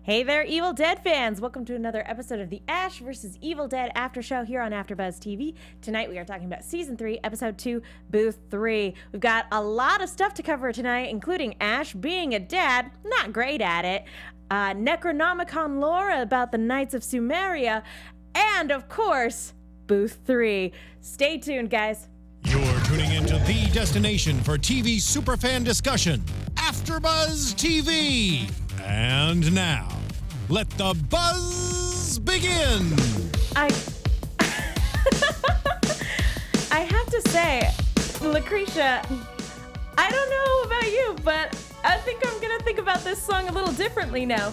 Hey there, Evil Dead fans! Welcome to another episode of the Ash vs. Evil Dead After Show here on AFTERBUZZ TV. Tonight we are talking about Season 3, Episode 2, Booth 3. We've got a lot of stuff to cover tonight, including Ash being a dad, not great at it, Necronomicon lore about the Knights of Sumeria, and of course, Booth 3. Stay tuned, guys. You're tuning into the destination for TV superfan discussion, AFTERBUZZ TV. And now, let the buzz begin. I have to say, Lacretia, I don't know about you, but I think I'm gonna think about this song a little differently now.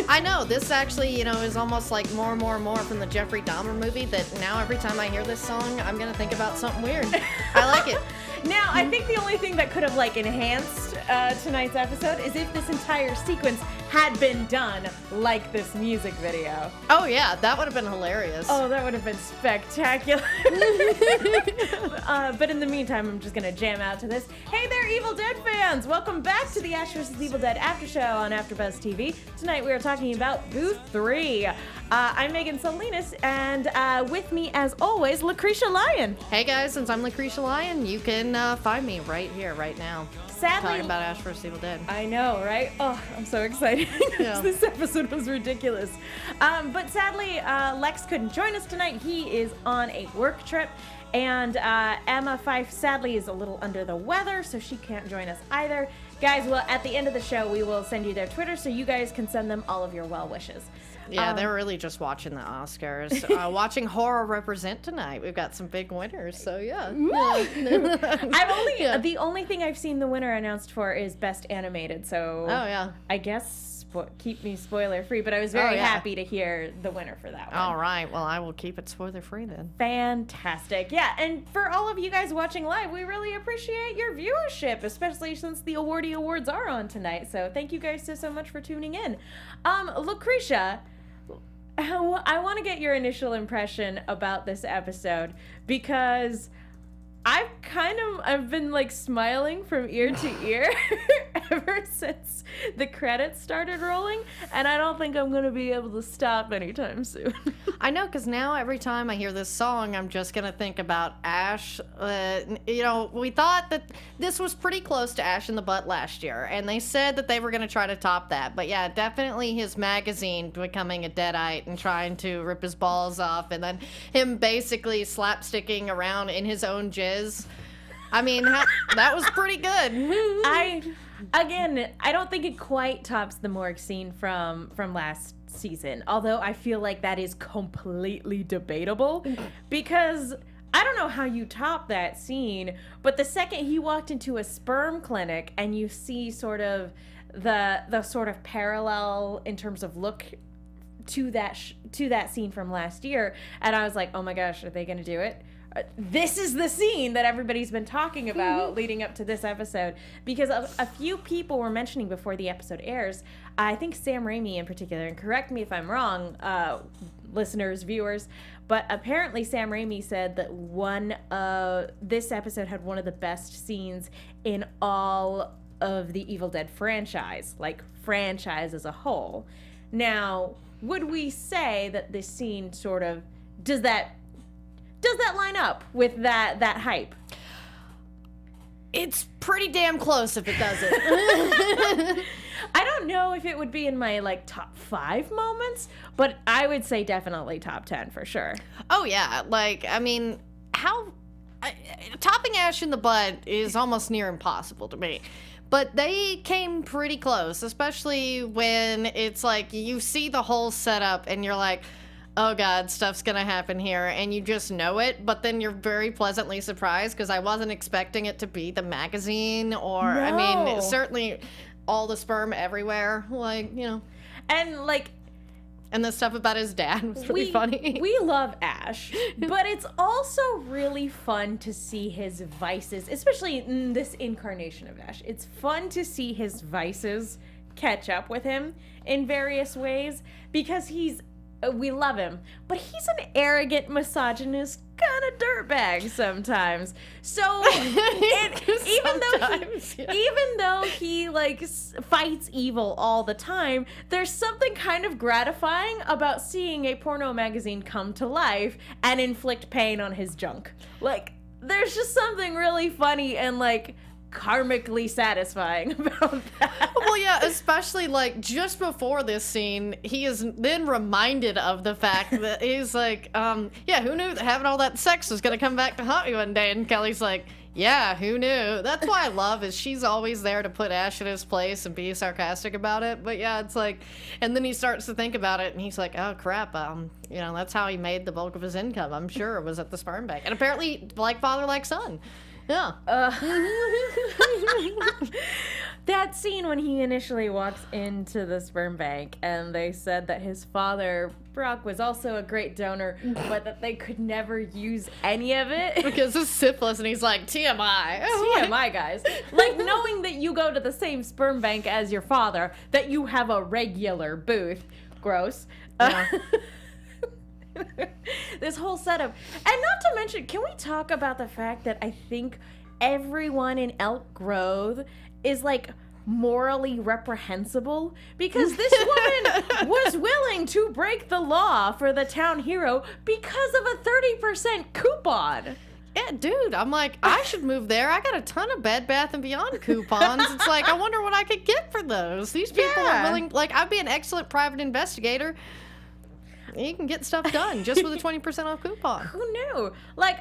I know, this actually, is almost like more and more from the Jeffrey Dahmer movie that now every time I hear this song, I'm gonna think about something weird. I like it. Now, I think the only thing that could have, enhanced tonight's episode is if this entire sequence had been done like this music video. Oh, yeah, that would have been hilarious. Oh, that would have been spectacular. But in the meantime, I'm just going to jam out to this. Hey there, Evil Dead fans! Welcome back to the Ash vs. Evil Dead After Show on AFTERBUZZ TV. Tonight we are talking about Booth 3. I'm Megan Salinas, and with me, as always, Lacretia Lyon. Hey guys, since I'm Lacretia Lyon, you can find me right here, right now. Sadly, talking about Ash vs. Evil Dead. I know, right? Oh, I'm so excited. Yeah. This episode was ridiculous. But sadly, Lex couldn't join us tonight. He is on a work trip. And Emma Fife, sadly, is a little under the weather, so she can't join us either. Guys, well, at the end of the show, we will send you their Twitter so you guys can send them all of your well wishes. Yeah, they're really just watching the Oscars. Watching horror represent tonight. We've got some big winners, so yeah. The only thing I've seen the winner announced for is Best Animated, so oh yeah, I guess keep me spoiler free, but I was very happy to hear the winner for that one. All right, well, I will keep it spoiler free then. Fantastic. Yeah, and for all of you guys watching live, we really appreciate your viewership, especially since the awardee awards are on tonight, so thank you guys so much for tuning in. Lucretia, I want to get your initial impression about this episode, because I've been smiling from ear to ear ever since the credits started rolling, and I don't think I'm going to be able to stop anytime soon. I know, because now every time I hear this song, I'm just going to think about Ash. We thought that this was pretty close to Ash in the Butt last year, and they said that they were going to try to top that. But yeah, definitely his magazine becoming a Deadite and trying to rip his balls off, and then him basically slapsticking around in his own jizz. I mean, that was pretty good. I don't think it quite tops the morgue scene from last season, although I feel like that is completely debatable, because I don't know how you top that scene, but the second he walked into a sperm clinic and you see sort of the sort of parallel in terms of look to that scene from last year, and I was like, oh my gosh, are they going to do it? This is the scene that everybody's been talking about leading up to this episode, because a few people were mentioning before the episode airs, I think Sam Raimi in particular, and correct me if I'm wrong, listeners, viewers, but apparently Sam Raimi said that this episode had one of the best scenes in all of the Evil Dead franchise as a whole. Now, would we say that this scene sort of, does that line up with that hype? It's pretty damn close if it doesn't. I don't know if it would be in my top 5 moments, but I would say definitely top 10 for sure. Oh yeah, topping Ash in the Butt is almost near impossible to me. But they came pretty close, especially when it's you see the whole setup and you're like, oh god, stuff's gonna happen here, and you just know it, but then you're very pleasantly surprised, because I wasn't expecting it to be the magazine, or, no. I mean, certainly all the sperm everywhere, and the stuff about his dad was really funny. We love Ash, but it's also really fun to see his vices, especially in this incarnation of Ash. It's fun to see his vices catch up with him in various ways, because he's we love him, but he's an arrogant, misogynist kind of dirtbag sometimes. So even though he like fights evil all the time, there's something kind of gratifying about seeing a porno magazine come to life and inflict pain on his junk. Like, there's just something really funny and like karmically satisfying about that. Well, yeah, especially like just before this scene, he is then reminded of the fact that he's like, yeah, who knew that having all that sex was gonna come back to haunt you one day? And Kelly's like, yeah, who knew? That's why I love is she's always there to put Ash in his place and be sarcastic about it. But yeah, it's like, and then he starts to think about it and he's like, oh crap, you know, that's how he made the bulk of his income. I'm sure it was at the sperm bank. And apparently, like father, like son. Yeah. That scene when he initially walks into the sperm bank and they said that his father, Brock, was also a great donor, but that they could never use any of it. Because of syphilis, and he's like, TMI. TMI, guys. Like, knowing that you go to the same sperm bank as your father, that you have a regular booth. Gross. Yeah. This whole setup. And not to mention, can we talk about the fact that I think everyone in Elk Grove is like morally reprehensible? Because this woman was willing to break the law for the town hero because of a 30% coupon. Yeah, dude, I'm like, I should move there. I got a ton of Bed Bath & Beyond coupons. It's like, I wonder what I could get for those. These people are willing, like, I'd be an excellent private investigator. You can get stuff done just with a 20% off coupon. Who knew? Like,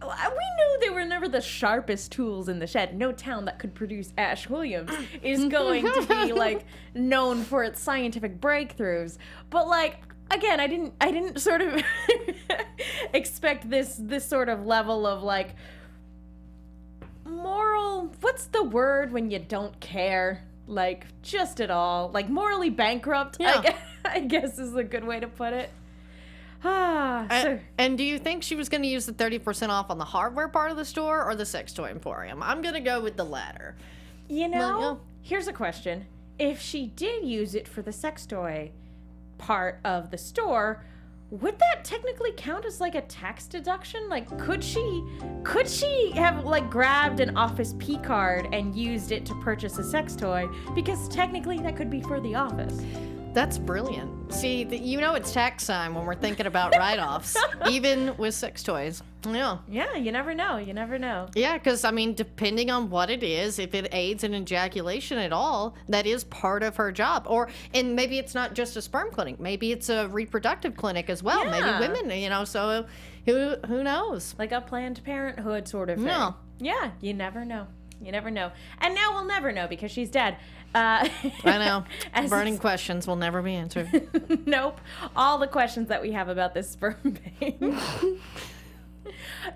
we knew they were never the sharpest tools in the shed. No town that could produce Ash Williams is going to be, like, known for its scientific breakthroughs. But, like, again, I didn't sort of expect this sort of level of, like, moral, what's the word when you don't care? Like, just at all. Like, morally bankrupt, yeah. I guess is a good way to put it. And do you think she was going to use the 30% off on the hardware part of the store or the sex toy emporium? I'm going to go with the latter. You know, here's a question. If she did use it for the sex toy part of the store, would that technically count as like a tax deduction? Like, could she have like grabbed an office P card and used it to purchase a sex toy? Because technically that could be for the office. That's brilliant. See, you know it's tax time when we're thinking about write-offs, even with sex toys. Yeah. Yeah, you never know. You never know. Yeah, because, I mean, depending on what it is, if it aids in ejaculation at all, that is part of her job. And maybe it's not just a sperm clinic. Maybe it's a reproductive clinic as well. Yeah. Maybe women, you know, so who knows? Like a Planned Parenthood sort of thing. No. Yeah, you never know. You never know. And now we'll never know because she's dead. I know. Burning questions will never be answered. Nope. All the questions that we have about this sperm bank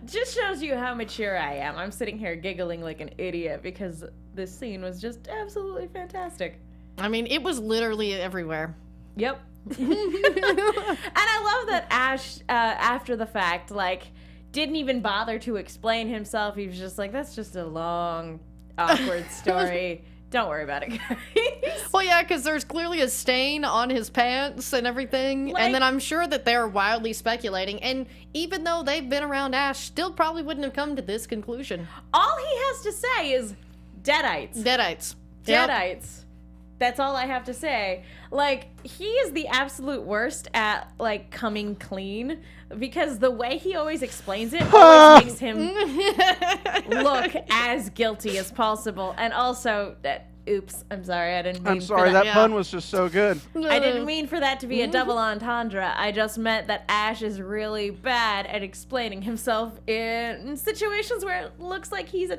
just shows you how mature I am. I'm sitting here giggling like an idiot because this scene was just absolutely fantastic. I mean, it was literally everywhere. Yep. And I love that Ash, after the fact, like, didn't even bother to explain himself. He was just like, that's just a long, awkward story. Don't worry about it, guys. Well, yeah, because there's clearly a stain on his pants and everything. Like, and then I'm sure that they're wildly speculating. And even though they've been around Ash, still probably wouldn't have come to this conclusion. All he has to say is deadites. Deadites. Deadites. Yep. That's all I have to say. Like, he is the absolute worst at, like, coming clean. Because the way he always explains it always makes him look as guilty as possible. And also, oops, I'm sorry, I didn't mean I'm sorry, for that pun was just so good. I didn't mean for that to be a double entendre. I just meant that Ash is really bad at explaining himself in situations where it looks like he's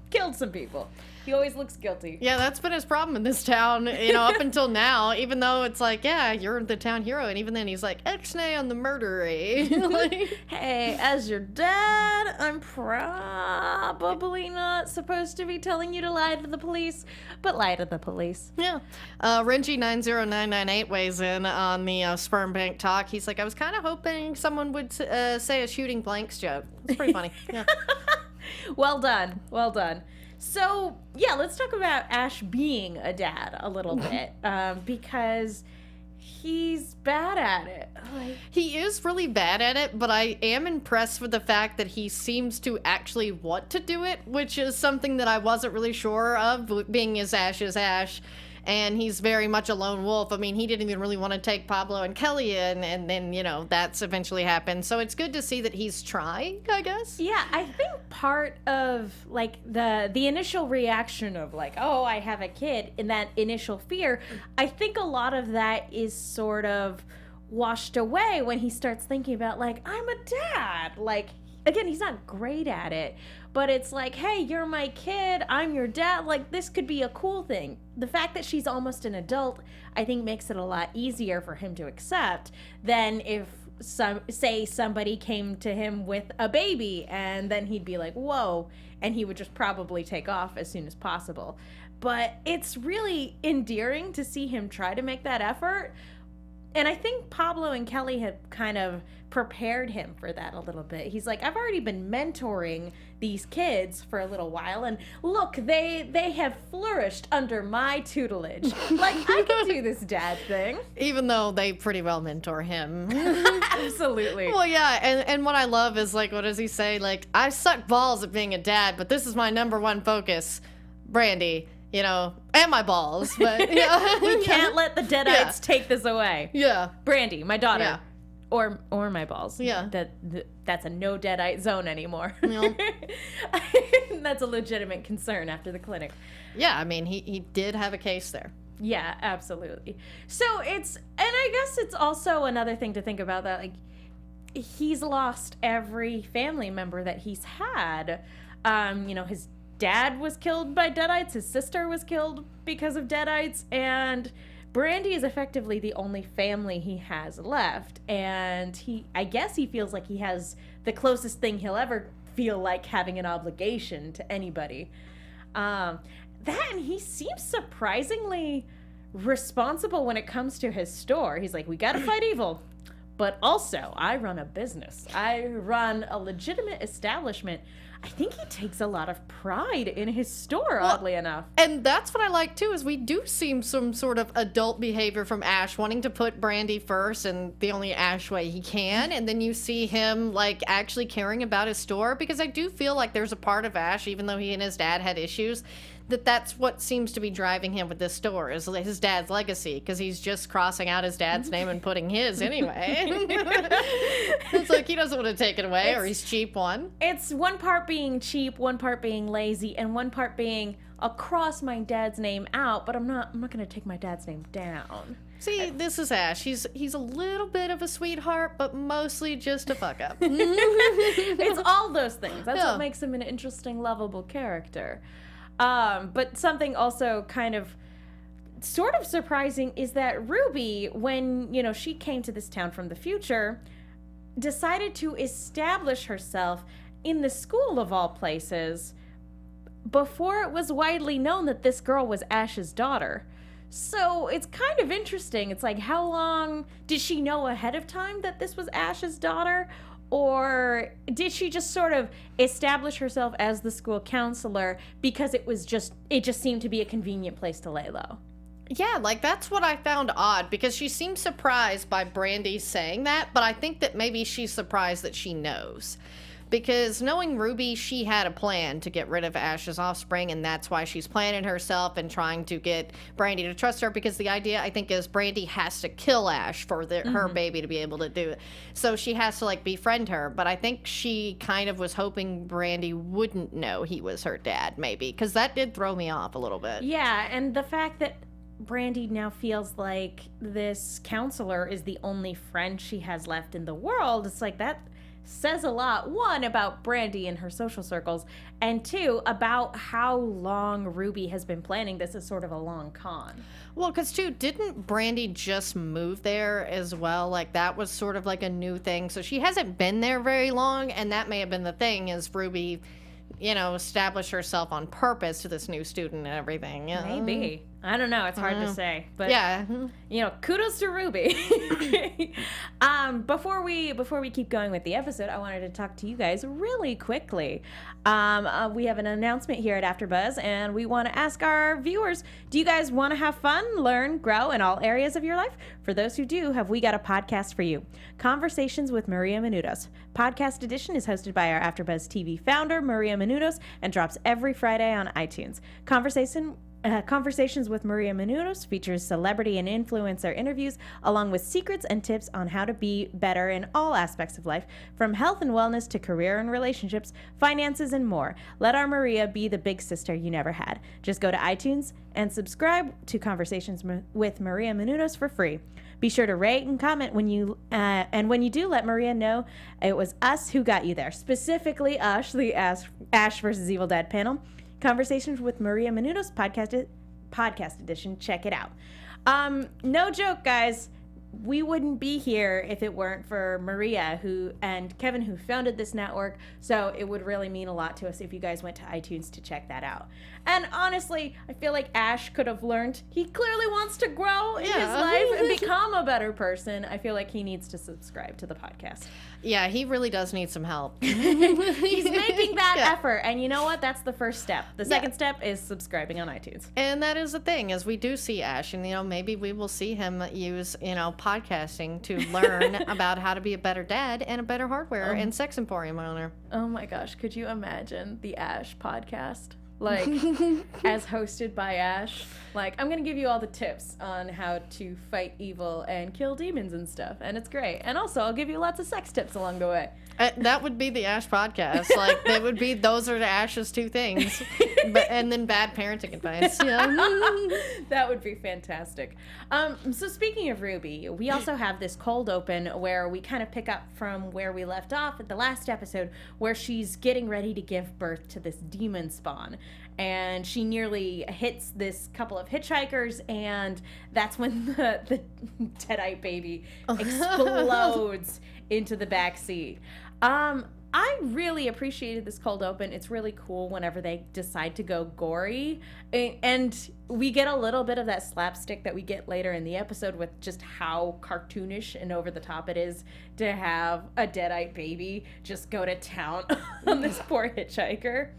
killed some people. He always looks guilty. Yeah, that's been his problem in this town, you know, up until now, even though it's like, yeah, you're the town hero. And even then he's like, X-nay on the murdery. Like, hey, as your dad, I'm probably not supposed to be telling you to lie to the police, but lie to the police. yeah. Renji90998 weighs in on the sperm bank talk. He's like, I was kind of hoping someone would say a shooting blanks joke. It's pretty funny. Yeah. Well done. Well done. So, yeah, let's talk about Ash being a dad a little bit, because he's bad at it. Like, he is really bad at it, but I am impressed with the fact that he seems to actually want to do it, which is something that I wasn't really sure of, being as Ash is Ash. And he's very much a lone wolf. I mean, he didn't even really want to take Pablo and Kelly in, and then, you know, that's eventually happened. So it's good to see that he's trying, I guess. yeah, I think part of like the initial reaction of like, oh, I have a kid, and that initial fear, I think a lot of that is sort of washed away when he starts thinking about like, I'm a dad. Like, again, he's not great at it, but it's like, hey, you're my kid, I'm your dad. Like, this could be a cool thing. The fact that she's almost an adult, I think, makes it a lot easier for him to accept than if somebody came to him with a baby, and then he'd be like, whoa, and he would just probably take off as soon as possible. But it's really endearing to see him try to make that effort. And I think Pablo and Kelly have kind of prepared him for that a little bit. He's like, I've already been mentoring these kids for a little while, and look, they have flourished under my tutelage. Like, I can do this dad thing. Even though they pretty well mentor him. Absolutely. Well, yeah, and what I love is, like, what does he say? Like, I suck balls at being a dad, but this is my number one focus, Brandy. You know, and my balls, but yeah. We can't let the Deadites take this away. Yeah. Brandy, my daughter. Yeah. Or my balls. Yeah. That's a no Deadite zone anymore. Yeah. That's a legitimate concern after the clinic. Yeah, I mean, he did have a case there. Yeah, absolutely. So and I guess it's also another thing to think about that, like, he's lost every family member that he's had. You know, his dad was killed by Deadites, his sister was killed because of Deadites, and Brandy is effectively the only family he has left. And I guess he feels like he has the closest thing he'll ever feel like having an obligation to anybody. And he seems surprisingly responsible when it comes to his store. He's like, we gotta fight evil, but also I run a business. I run a legitimate establishment. I think he takes a lot of pride in his store, oddly enough. And that's what I like, too, is we do see some sort of adult behavior from Ash, wanting to put Brandy first in the only Ash way he can. And then you see him, like, actually caring about his store. Because I do feel like there's a part of Ash, even though he and his dad had issues, that's what seems to be driving him with this store, is his dad's legacy, because he's just crossing out his dad's name and putting his anyway. It's like he doesn't want to take it away, or he's cheap one. It's one part being cheap, one part being lazy, and one part being, I'll cross my dad's name out, but I'm not going to take my dad's name down. See, this is Ash. He's a little bit of a sweetheart, but mostly just a fuck up. It's all those things. That's Yeah. what makes him an interesting, lovable character. But something also kind of sort of surprising is that Ruby, when, you know, she came to this town from the future, decided to establish herself in the school of all places before it was widely known that this girl was Ash's daughter. So it's kind of interesting. It's like, how long did she know ahead of time that this was Ash's daughter? Or did she just sort of establish herself as the school counselor because it just seemed to be a convenient place to lay low? Yeah, like, that's what I found odd, because she seemed surprised by Brandy saying that, but I think that maybe she's surprised that she knows. Because knowing Ruby, she had a plan to get rid of Ash's offspring, and that's why she's planning herself and trying to get Brandy to trust her, because the idea, I think, is Brandy has to kill Ash for her baby to be able to do it. So she has to, like, befriend her, but I think she kind of was hoping Brandy wouldn't know he was her dad, maybe, because that did throw me off a little bit. Yeah, and the fact that Brandy now feels like this counselor is the only friend she has left in the world, it's like that says a lot, one, about Brandy and her social circles, and two, about how long Ruby has been planning this as sort of a long con. Well, because, too, didn't Brandy just move there as well? Like, that was sort of like a new thing. So she hasn't been there very long, and that may have been the thing, is Ruby, you know, established herself on purpose to this new student and everything. You know? Maybe. I don't know. It's hard to say, but yeah, kudos to Ruby. Before we keep going with the episode, I wanted to talk to you guys really quickly. We have an announcement here at AfterBuzz, and we want to ask our viewers: do you guys want to have fun, learn, grow in all areas of your life? For those who do, have we got a podcast for you? Conversations with Maria Menounos. Podcast edition is hosted by our AfterBuzz TV founder, Maria Menounos, and drops every Friday on iTunes. Conversations with Maria Menounos features celebrity and influencer interviews, along with secrets and tips on how to be better in all aspects of life, from health and wellness to career and relationships, finances, and more. Let our Maria be the big sister you never had. Just go to iTunes and subscribe to Conversations with Maria Menounos for free. Be sure to rate and comment when you do, let Maria know it was us who got you there. Specifically, us, the Ash versus Evil Dead panel. Conversations with Maria Menounos podcast edition. Check it out. No joke, guys. We wouldn't be here if it weren't for Maria and Kevin, who founded this network. So it would really mean a lot to us if you guys went to iTunes to check that out. And honestly, I feel like Ash could have learned. He clearly wants to grow in his life and become a better person. I feel like he needs to subscribe to the podcast. Yeah, he really does need some help. He's making that effort. And you know what? That's the first step. The second step is subscribing on iTunes. And that is the thing, as we do see Ash, and maybe we will see him use, podcasting to learn about how to be a better dad and a better hardware and sex emporium owner. Oh my gosh, could you imagine the Ash podcast? Like, as hosted by Ash. Like, I'm going to give you all the tips on how to fight evil and kill demons and stuff. And it's great. And also, I'll give you lots of sex tips along the way. That would be the Ash podcast. Like, they would be, those are the Ash's two things. And then bad parenting advice. Yeah. That would be fantastic. So speaking of Ruby, we also have this cold open where we kind of pick up from where we left off at the last episode, where she's getting ready to give birth to this demon spawn. And she nearly hits this couple of hitchhikers, and that's when the deadite baby explodes into the back seat. I really appreciated this cold open. It's really cool whenever they decide to go gory. And we get a little bit of that slapstick that we get later in the episode with just how cartoonish and over the top it is to have a deadite baby just go to town on this poor hitchhiker.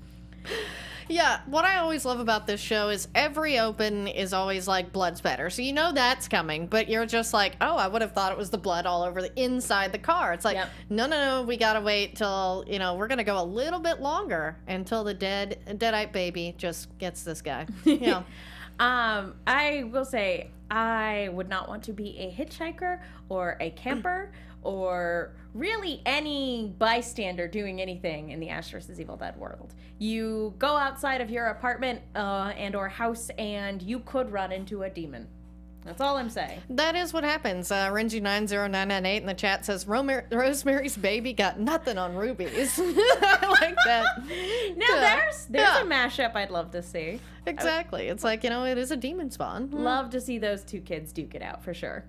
Yeah, what I always love about this show is every open is always like blood's better. So you know that's coming, but you're just like, oh, I would have thought it was the blood all over the inside the car. It's like, no, we gotta wait till, we're gonna go a little bit longer until the deadite baby just gets this guy. I will say, I would not want to be a hitchhiker or a camper or really any bystander doing anything in the Ash vs. Evil Dead world. You go outside of your apartment and or house, and you could run into a demon. That's all I'm saying. That is what happens. Renji90998 in the chat says, Rosemary's Baby got nothing on rubies. I like that. Now there's a mashup I'd love to see. Exactly. It's like, it is a demon spawn. Love to see those two kids duke it out for sure.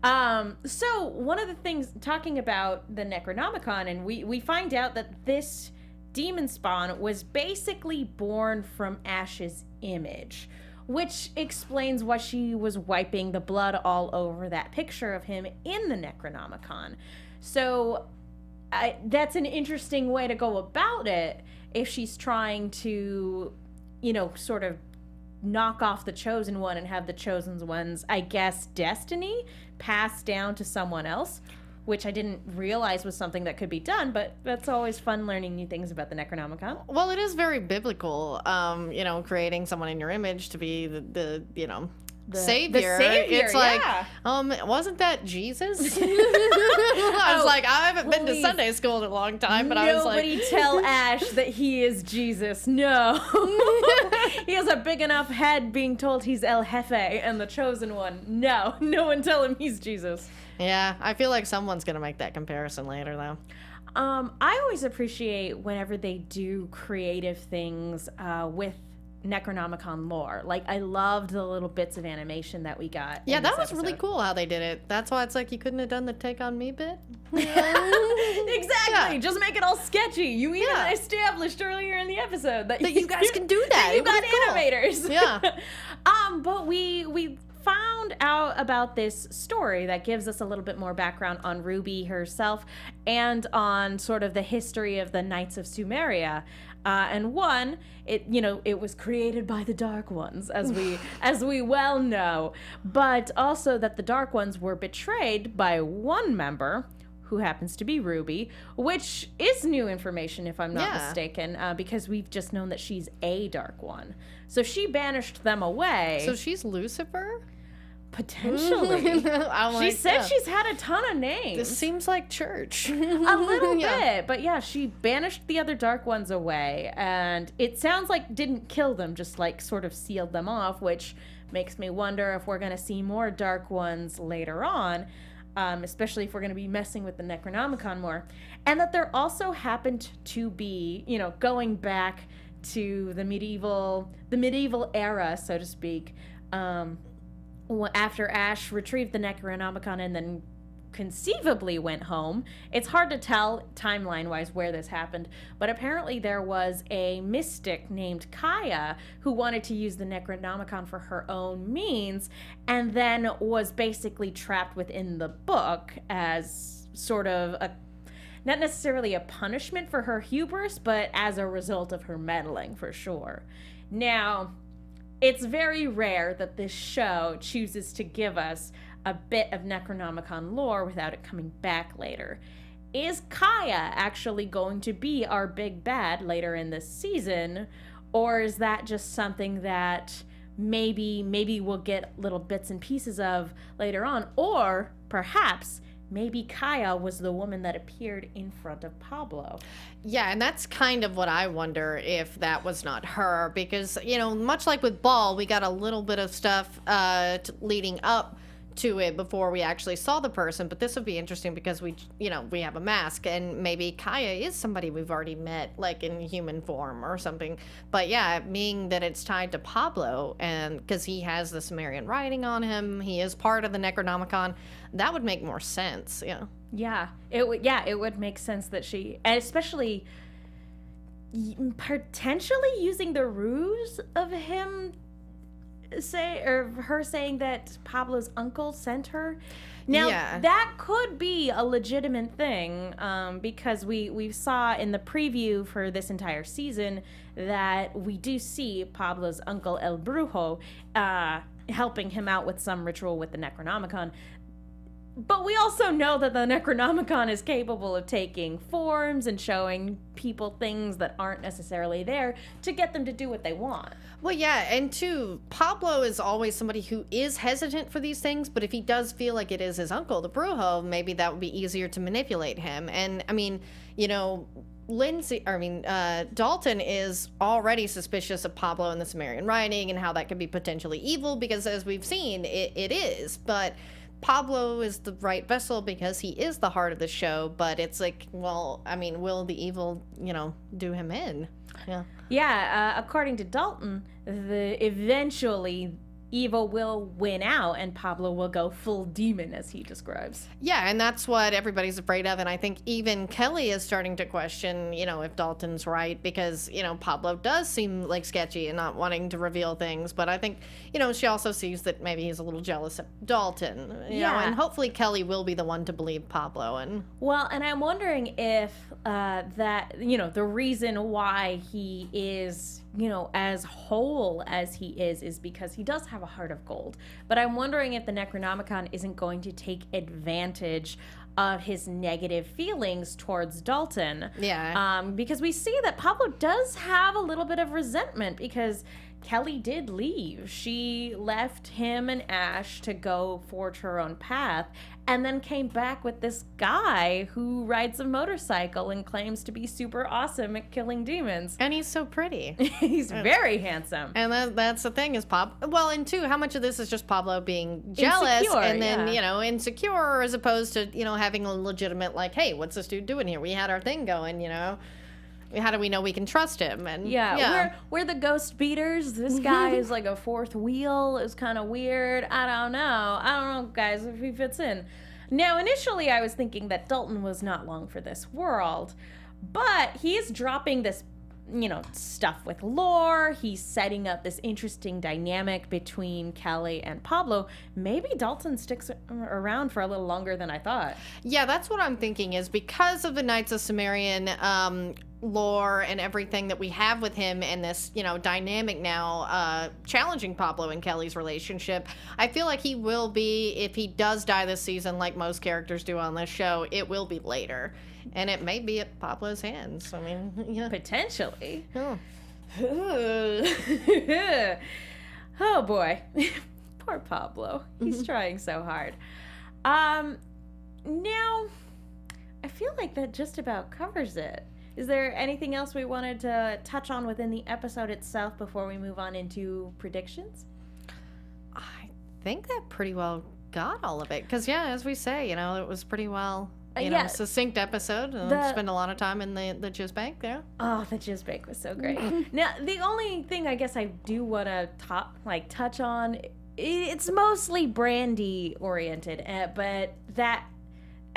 So one of the things, talking about the Necronomicon, and we find out that this demon spawn was basically born from Ash's image, which explains why she was wiping the blood all over that picture of him in the Necronomicon. So that's an interesting way to go about it if she's trying to, sort of knock off the chosen one and have the chosen one's, I guess, destiny passed down to someone else, which I didn't realize was something that could be done, but that's always fun learning new things about the Necronomicon. Well, it is very biblical, creating someone in your image to be the savior. The savior. It's like, wasn't that Jesus? I was like, I haven't been to Sunday school in a long time, but I was like, nobody tell Ash that he is Jesus. No. He has a big enough head being told he's El Jefe and the chosen one. No one tell him he's Jesus. Yeah, I feel like someone's gonna make that comparison later, though. I always appreciate whenever they do creative things with Necronomicon lore. Like, I loved the little bits of animation that we got. Yeah, that was really cool how they did it. That's why it's like you couldn't have done the take on me bit. Exactly. Yeah. Just make it all sketchy. You even established earlier in the episode that you guys can do that. You got animators. Yeah. But we found out about this story that gives us a little bit more background on Ruby herself and on sort of the history of the Knights of Sumeria. And one, it was created by the Dark Ones, as we well know, but also that the Dark Ones were betrayed by one member, who happens to be Ruby, which is new information if I'm not mistaken, because we've just known that she's a Dark One. So she banished them away. So she's Lucifer? Potentially. She said she's had a ton of names. This seems like church. A little bit. But yeah, she banished the other Dark Ones away. And it sounds like didn't kill them, just like sort of sealed them off, which makes me wonder if we're going to see more Dark Ones later on, especially if we're going to be messing with the Necronomicon more. And that there also happened to be, going back to the medieval era, so to speak, after Ash retrieved the Necronomicon and then conceivably went home. It's hard to tell timeline-wise where this happened, but apparently there was a mystic named Kaya who wanted to use the Necronomicon for her own means and then was basically trapped within the book as sort of not necessarily a punishment for her hubris, but as a result of her meddling, for sure. Now, it's very rare that this show chooses to give us a bit of Necronomicon lore without it coming back later. Is Kaya actually going to be our big bad later in this season, or is that just something that maybe we'll get little bits and pieces of later on, or perhaps maybe Kaya was the woman that appeared in front of Pablo. Yeah, and that's kind of what I wonder, if that was not her, because, much like with Ball, we got a little bit of stuff leading up to it before we actually saw the person, but this would be interesting because we have a mask, and maybe Kaya is somebody we've already met, like in human form or something. But yeah, being that it's tied to Pablo, and because he has the Sumerian writing on him, he is part of the Necronomicon, that would make more sense. It would make sense that she, especially potentially using the ruse of him her saying that Pablo's uncle sent her. Now, that could be a legitimate thing, because we saw in the preview for this entire season that we do see Pablo's uncle El Brujo helping him out with some ritual with the Necronomicon. But we also know that the Necronomicon is capable of taking forms and showing people things that aren't necessarily there to get them to do what they want. Well, yeah, and two, Pablo is always somebody who is hesitant for these things, but if he does feel like it is his uncle, the Brujo, maybe that would be easier to manipulate him. And, I mean, Dalton is already suspicious of Pablo and the Sumerian writing and how that could be potentially evil, because as we've seen, it is. But Pablo is the right vessel because he is the heart of the show, but it's like, well, I mean, will the evil, do him in? Yeah, according to Dalton, eventually evil will win out and Pablo will go full demon, as he describes. Yeah, and that's what everybody's afraid of, and I think even Kelly is starting to question, if Dalton's right, because, Pablo does seem like sketchy and not wanting to reveal things, but I think, she also sees that maybe he's a little jealous of Dalton, you know, and hopefully Kelly will be the one to believe Pablo. And I'm wondering if the reason why he is, as whole as he is because he does have a heart of gold. But I'm wondering if the Necronomicon isn't going to take advantage of his negative feelings towards Dalton. Yeah. Because we see that Pablo does have a little bit of resentment because Kelly did leave. She left him and Ash to go forge her own path and then came back with this guy who rides a motorcycle and claims to be super awesome at killing demons. And he's so pretty. He's very handsome. And that's the thing is and two, how much of this is just Pablo being jealous insecure, and then, insecure as opposed to, having a legitimate, like, hey, what's this dude doing here? We had our thing going, How do we know we can trust him? And we're the ghost beaters. This guy is like a fourth wheel. It's kind of weird. I don't know, guys, if he fits in. Now, initially, I was thinking that Dalton was not long for this world, but he is dropping this stuff with lore. He's setting up this interesting dynamic between Kelly and Pablo. Maybe Dalton sticks around for a little longer than I thought. Yeah, that's what I'm thinking, is because of the Knights of Sumerian lore and everything that we have with him, and this, dynamic now challenging Pablo and Kelly's relationship. I feel like he will be, if he does die this season, like most characters do on this show, it will be later. And it may be at Pablo's hands. I mean, yeah. Potentially. Oh. Oh boy. Poor Pablo. He's trying so hard. Now, I feel like that just about covers it. Is there anything else we wanted to touch on within the episode itself before we move on into predictions? I think that pretty well got all of it. Because, yeah, as we say, it was pretty well... succinct episode. Spend a lot of time in the Jizz Bank there. Oh, the Jizz Bank was so great. Now, the only thing I guess I do want to touch on, it's mostly Brandy oriented, but that,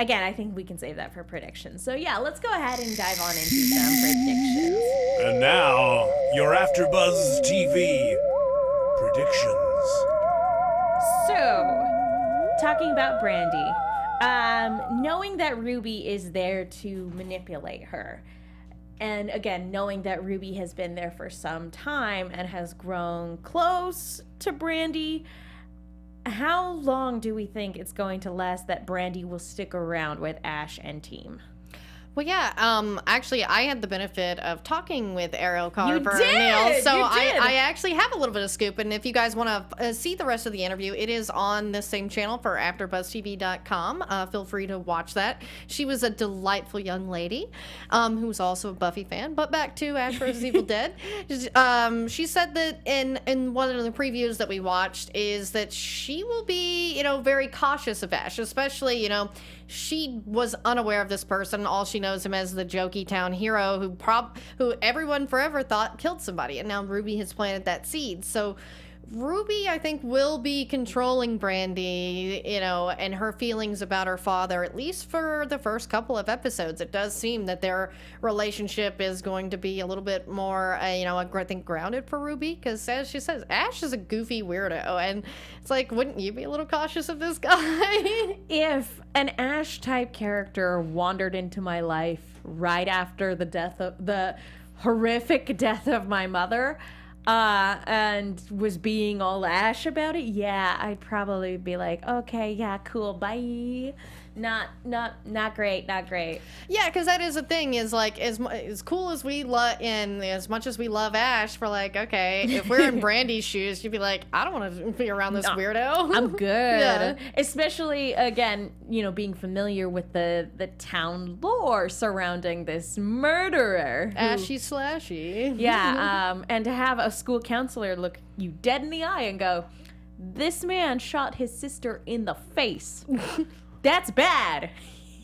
again, I think we can save that for predictions. So yeah, let's go ahead and dive on into some predictions. And now, your AFTERBUZZ TV predictions. So, talking about Brandy. Knowing that Ruby is there to manipulate her, and again, knowing that Ruby has been there for some time and has grown close to Brandy, how long do we think it's going to last that Brandy will stick around with Ash and team? Well, yeah, actually, I had the benefit of talking with Ariel Carver You did! and Neil, so You did! I actually have a little bit of scoop, and if you guys want to see the rest of the interview, it is on the same channel for AfterBuzzTV.com. Feel free to watch that. She was a delightful young lady who was also a Buffy fan, but back to Ash vs. Evil Dead. She said that in one of the previews that we watched is that she will be, very cautious of Ash, especially, she was unaware of this person. All she knows him as the jokey town hero who everyone forever thought killed somebody, and now Ruby has planted that seed. So Ruby, I think, will be controlling Brandy, and her feelings about her father, at least for the first couple of episodes. It does seem that their relationship is going to be a little bit more, I think, grounded for Ruby, because as she says, Ash is a goofy weirdo, and it's like, wouldn't you be a little cautious of this guy? If an Ash-type character wandered into my life right after the horrific death of my mother, and was being all Ash about it, yeah, I'd probably be like, okay, yeah, cool, bye. Not great. Yeah, because that is the thing, is like, as cool as we love, and as much as we love Ash, we're like, okay, if we're in Brandy's shoes, you'd be like, I don't want to be around this weirdo. I'm good. Yeah. Especially, again, being familiar with the town lore surrounding this murderer. Ashy slashy. Yeah, and to have a school counselor look you dead in the eye and go, this man shot his sister in the face. That's bad.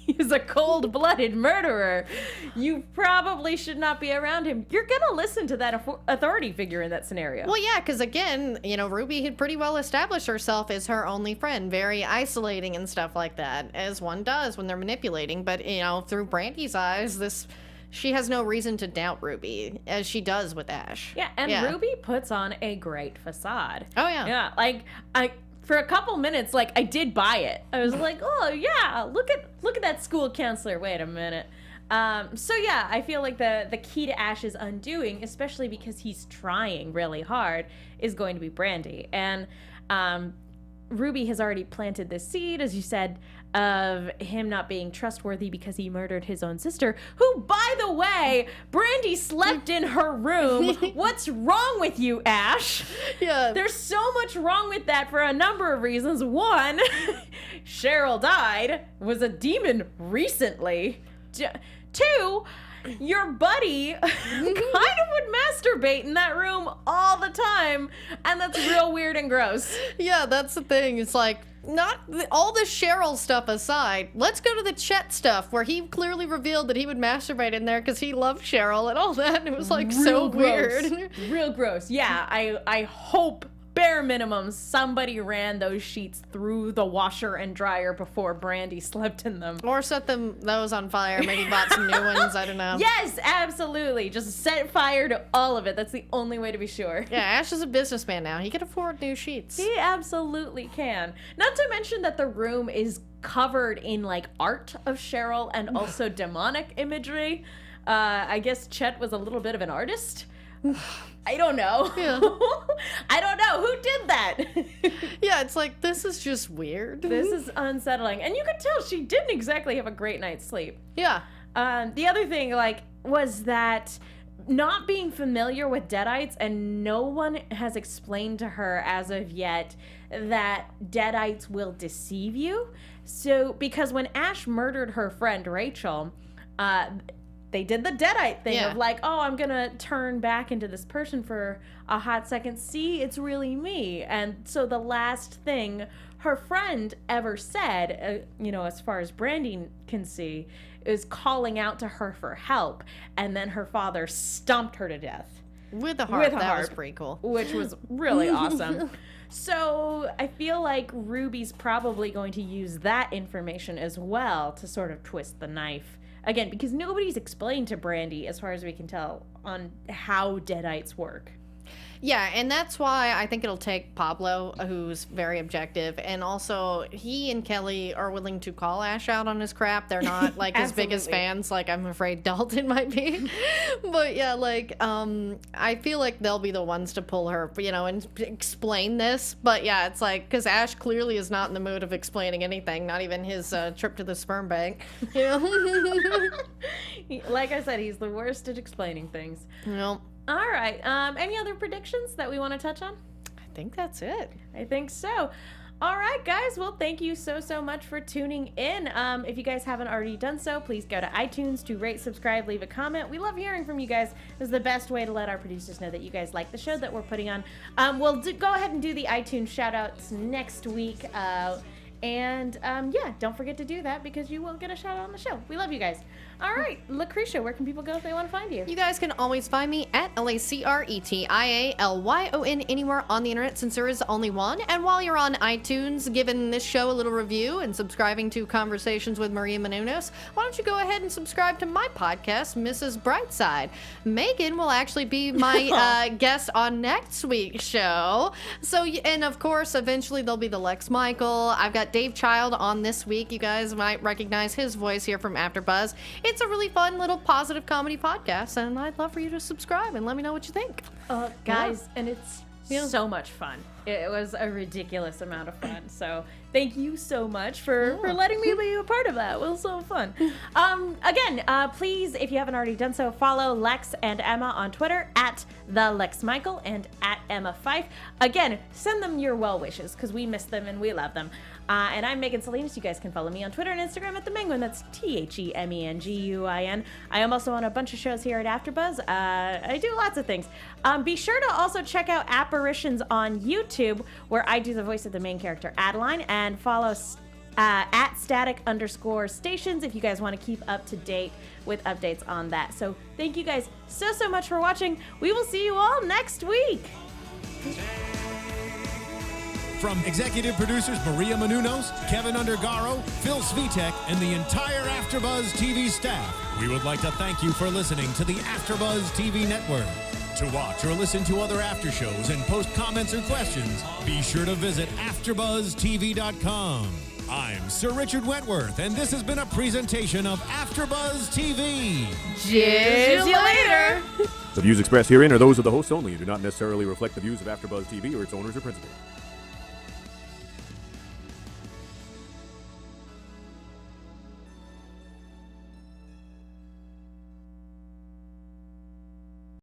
He's a cold-blooded murderer. You probably should not be around him. You're going to listen to that authority figure in that scenario. Well, yeah, because again, Ruby had pretty well established herself as her only friend, very isolating and stuff like that, as one does when they're manipulating. But, through Brandy's eyes, she has no reason to doubt Ruby, as she does with Ash. Yeah, and Ruby puts on a great facade. Oh, yeah. Yeah, for a couple minutes, I did buy it. I was like, oh, yeah, look at that school counselor. Wait a minute. So, yeah, I feel like the key to Ash's undoing, especially because he's trying really hard, is going to be Brandy. And Ruby has already planted this seed, as you said, of him not being trustworthy because he murdered his own sister, who, by the way, Brandy slept in her room. What's wrong with you, Ash? Yeah. There's so much wrong with that for a number of reasons. One, Cheryl died, was a demon recently. Two, your buddy kind of would masturbate in that room all the time, and that's real weird and gross. Yeah, that's the thing. It's like, not all the Cheryl stuff aside, let's go to the Chet stuff, where he clearly revealed that he would masturbate in there because he loved Cheryl and all that, and it was like real so gross. weird. Real gross. Yeah, I hope bare minimum, somebody ran those sheets through the washer and dryer before Brandy slept in them. Or set those on fire. Maybe bought some new ones. I don't know. Yes, absolutely. Just set fire to all of it. That's the only way to be sure. Yeah, Ash is a businessman now. He can afford new sheets. He absolutely can. Not to mention that the room is covered in like art of Cheryl and also demonic imagery. I guess Chet was a little bit of an artist. I don't know. Yeah. I don't know. Who did that? Yeah, it's like, this is just weird. This is unsettling. And you could tell she didn't exactly have a great night's sleep. Yeah. The other thing, like, was that not being familiar with Deadites, and no one has explained to her as of yet that Deadites will deceive you. So, because when Ash murdered her friend Rachel, they did the Deadite thing of like, oh, I'm gonna turn back into this person for a hot second. See, it's really me. And so the last thing her friend ever said, as far as Brandy can see, is calling out to her for help. And then her father stomped her to death. With a harp. That was pretty cool. Which was really awesome. So I feel like Ruby's probably going to use that information as well to sort of twist the knife. Again, because nobody's explained to Brandy, as far as we can tell, on how Deadites work. Yeah, and that's why I think it'll take Pablo, who's very objective, and also he and Kelly are willing to call Ash out on his crap. They're not like his biggest fans, like I'm afraid Dalton might be. But yeah, like I feel like they'll be the ones to pull her, and explain this. But yeah, it's like, because Ash clearly is not in the mood of explaining anything, not even his trip to the sperm bank. Like I said, he's the worst at explaining things. Well. All right. Any other predictions that we want to touch on? I think that's it. I think so. All right, guys. Well, thank you so much for tuning in. If you guys haven't already done so, please go to iTunes to rate, subscribe, leave a comment. We love hearing from you guys. It's the best way to let our producers know that you guys like the show that we're putting on. We'll go ahead and do the iTunes shout-outs next week. Don't forget to do that because you will get a shout-out on the show. We love you guys. All right, Lacretia, where can people go if they want to find you? You guys can always find me at LACRETIALYON anywhere on the internet, since there is only one. And while you're on iTunes, giving this show a little review and subscribing to Conversations with Maria Menounos, why don't you go ahead and subscribe to my podcast, Mrs. Brightside. Megan will actually be my guest on next week's show. So, and of course, eventually there'll be the Lex Michael. I've got Dave Child on this week. You guys might recognize his voice here from AfterBuzz. It's a really fun little positive comedy podcast, and I'd love for you to subscribe and let me know what you think. Guys, and it's so much fun. It was a ridiculous amount of fun. So thank you so much for letting me be a part of that. It was so fun. Again, please, if you haven't already done so, follow Lex and Emma on Twitter at @TheLexMichael and @EmmaFife. Again, send them your well wishes because we miss them and we love them. And I'm Megan Salinas. You guys can follow me on Twitter and Instagram at @TheMenguin. That's TheMenguin. I am also on a bunch of shows here at AfterBuzz. I do lots of things. Be sure to also check out Apparitions on YouTube, where I do the voice of the main character, Adeline, and follow at @static_stations if you guys want to keep up to date with updates on that. So thank you guys so much for watching. We will see you all next week. From executive producers Maria Menounos, Kevin Undergaro, Phil Svitek, and the entire AfterBuzz TV staff, we would like to thank you for listening to the AfterBuzz TV network. To watch or listen to other after shows and post comments or questions, be sure to visit AfterBuzzTV.com. I'm Sir Richard Wentworth, and this has been a presentation of AfterBuzz TV. Cheers you later. The views expressed herein are those of the hosts only and do not necessarily reflect the views of AfterBuzz TV or its owners or principals.